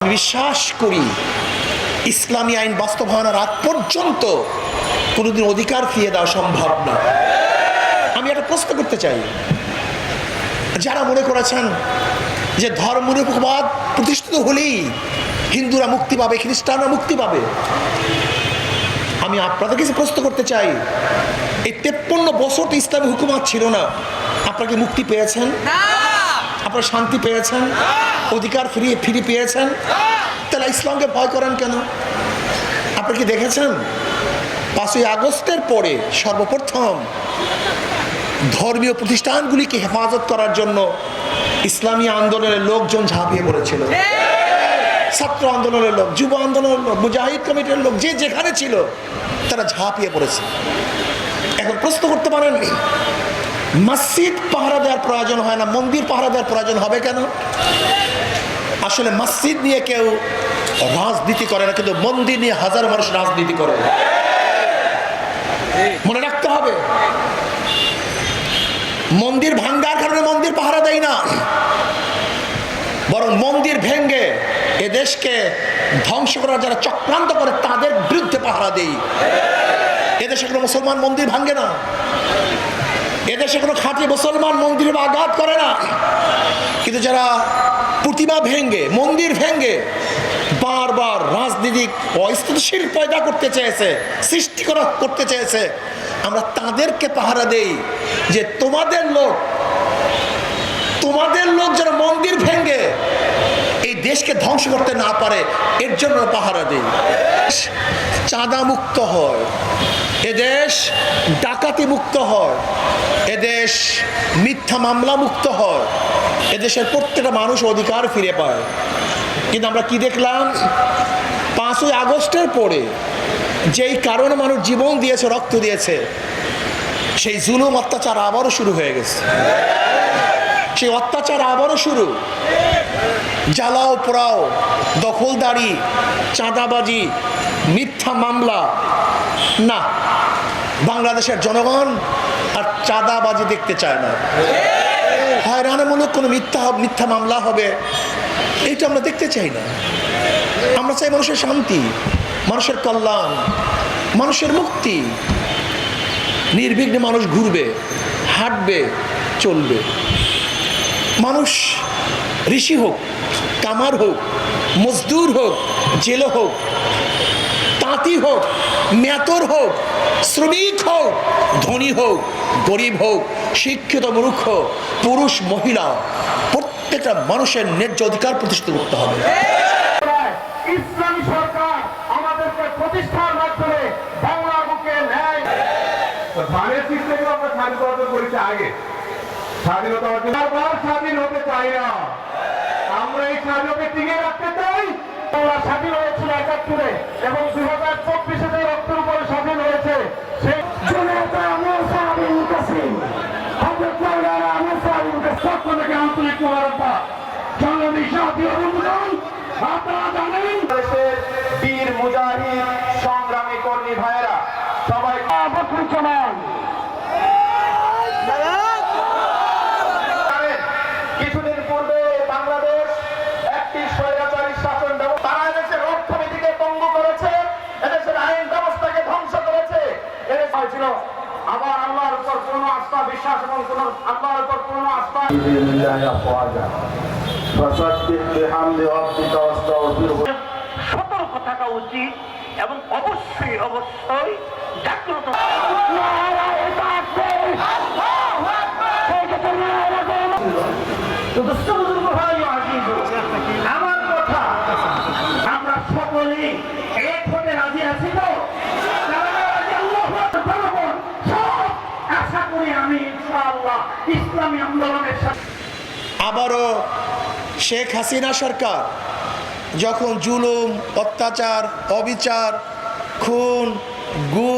আমি বিশ্বাস করি ইসলামী আইন বাস্তবায়নের আগ পর্যন্ত কোনোদিন অধিকার ফিরিয়ে দেওয়া সম্ভব না। আমি একটা প্রশ্ন করতে চাই, যারা মনে করেছেন যে ধর্মনিরপেক্ষবাদ প্রতিষ্ঠিত হলেই হিন্দুরা মুক্তি পাবে, খ্রিস্টানরা মুক্তি পাবে, আমি আপনাদের কাছে প্রশ্ন করতে চাই, এই 53 বছর তো ইসলামী হুকুমত ছিল না, আপনারা কি মুক্তি পেয়েছেন? আপনারা শান্তি পেয়েছেন? অধিকার ফিরে পেয়েছেন? তাহলে ইসলামকে ভয় করেন কেন? আপনারা কি দেখেছেন 5ই আগস্টের পরে সর্বপ্রথম ধর্মীয় প্রতিষ্ঠানগুলিকে হেফাজত করার জন্য ইসলামী আন্দোলনের লোকজন ঝাঁপিয়ে পড়েছিল। ছাত্র আন্দোলনের লোক, যুব আন্দোলনের লোক, মুজাহিদ কমিটির লোক, যে যেখানে ছিল তারা ঝাঁপিয়ে পড়েছে। এখন প্রশ্ন করতে পারেন, মসজিদ পাহারা দেওয়ার প্রয়োজন হয় না, মন্দির পাহারা দেওয়ার প্রয়োজন হবে কেন? আসলে মসজিদ নিয়ে কেউ রাজনীতি করে না, কিন্তু মন্দির নিয়ে হাজার মানুষ রাজনীতি করে। মনে রাখতে হবে, মন্দির ভাঙ্গার কারণে মন্দির পাহারা দেয় না, বরং মন্দির ভেঙ্গে এদেশকে ধ্বংস করার যারা চক্রান্ত করে তাদের বিরুদ্ধে পাহারা দেই। এদেশে কোনো মুসলমান মন্দির ভাঙ্গে না, এদেশে কোনো খাঁটি মুসলমান মন্দিরে আঘাত করে না, কিন্তু যারা প্রতিমা ভেঙ্গে, মন্দির ভেঙ্গে বারবার রাজনীতিক অস্থিতিশীল পয়দা করতে চেয়েছে, সৃষ্টি করতে চেয়েছে, আমরা তাদেরকে পাহারা দেই যে তোমাদের লোক যারা মন্দির ভেঙ্গে এই দেশকে ধ্বংস করতে না পারে, এর জন্য পাহারা দেই। চাঁদা মুক্ত হয় এদেশ, ডাকাতি মুক্ত হয় এদেশ, মিথ্যা মামলা মুক্ত হয় এদেশের প্রত্যেকটা মানুষ অধিকার ফিরে পায়। কিন্তু আমরা কি দেখলাম 5ই আগস্টের পরে যেই কারণে মানুষ জীবন দিয়েছে, রক্ত দিয়েছে, সেই জুলুম অত্যাচার আবারও শুরু হয়ে গেছে। সেই অত্যাচার আবারও শুরু, জ্বালাও পোড়াও, দখলদারি, চাঁদাবাজি, মিথ্যা মামলা। না, বাংলাদেশের জনগণ আর চাঁদাবাজি দেখতে চায় না। হয়রানিমূলক কোনো মিথ্যা মামলা হবে, এইটা আমরা দেখতে চাই না। আমরা চাই মানুষের শান্তি, মানুষের কল্যাণ, মানুষের মুক্তি। নির্বিঘ্নে মানুষ ঘুরবে, হাঁটবে, চলবে। মানুষ ঋষি হোক, কামার হোক, মজদুর হোক, জেলে হোক, তাঁতি হোক, মেতর হোক, শ্রমিক হোক, ধনী হোক, গরিব হোক, শিক্ষিত মূর্খ, পুরুষ মহিলা, প্রত্যেকটা মানুষের ন্যায্য অধিকার প্রতিষ্ঠিত করতে হবে। ইসলামী সরকার আমাদেরকে প্রতিষ্ঠার মাধ্যমে বাংলা বুকে ন্যায় ধানের সিস্টেমে আমরা স্বাধীনতা অর্জন করেছি। আগে স্বাধীনতা অর্জন, বারবার স্বাধীন হতে চাই না, আমরা এই স্বাধীনতা টিকিয়ে রাখতে চাই। বাংলা স্বাধীন হয়েছিল 71-এ এবং 2024-এ যে রক্তের উপরে স্বাধীন হয়েছে, সেই আন্তরিক মোবারকবাদ জানাই। জাতীয় অনুমোদন আপনারা জানেন, দেশের বীর মুজাহিদ সংগ্রামী কর্মী ভাইয়েরা সবাই কিছুদিন পূর্বে বাংলাদেশ একটি স্বৈরাচারী শাসন ব্যবস্থা, তারা এদেশের অর্থনীতিকে পঙ্গু করেছে, এদেশের আইন ব্যবস্থাকে ধ্বংস করেছে। এদের ছিল আবার আল্লাহর উপর পূর্ণ আস্থা, বিশ্বাস এবং কোন আল্লাহর উপর পূর্ণ আস্থা। সতর্ক থাকা উচিত এবং অবশ্যই জাগ্রত। আমার কথা, আমরা সকলেই এক হতে রাজি আছি তো? আশা করি আমি ইনশাআল্লাহ ইসলামী আন্দোলনের সাথে। আবারও শেখ হাসিনা সরকার যখন জুলুম, অত্যাচার, অবিচার, খুন, গুম